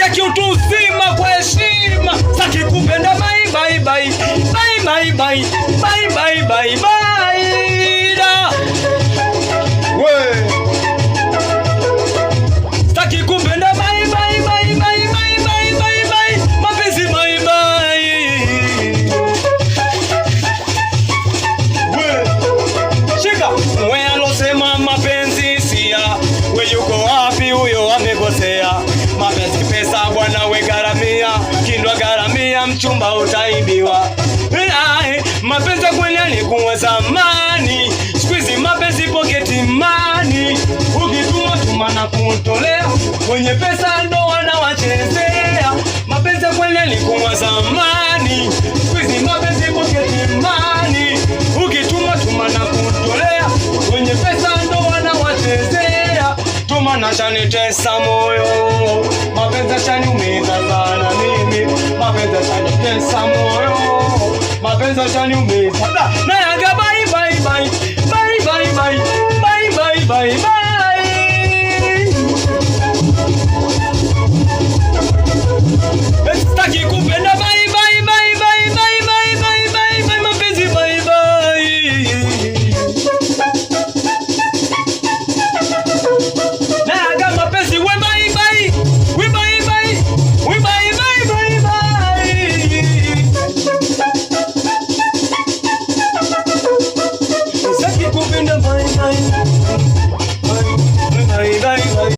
staki utu uzima kwa heshima, staki kupenda bye bye bye bye bye bye bye bye bye bye da. We staki kupenda bye bye bye bye bye bye bye bye mapenzi bye bye. We shika we alosema mapenzi sia, we yuko wapi huyo amekosea? Mapenzi pesa bwana, we garamia, kindwa garamia, mchumba utaibiwa. Mapenzi kweli yalikuwa zamani, siku hizi mapenzi pocket money. Ukituma tuma na kutolea, wenye pesa ndo wanawachezea. Mapenzi kweli yalikuwa zamani, siku hizi mapenzi pocket money. Ukituma tuma na kutolea, wenye pesa ndo wanawachezea. Tuma na shanitesa moyo, mapenzi shaniumiza sana mimi, mapenzi shanitesa moyo, mapenzi shaniumiza.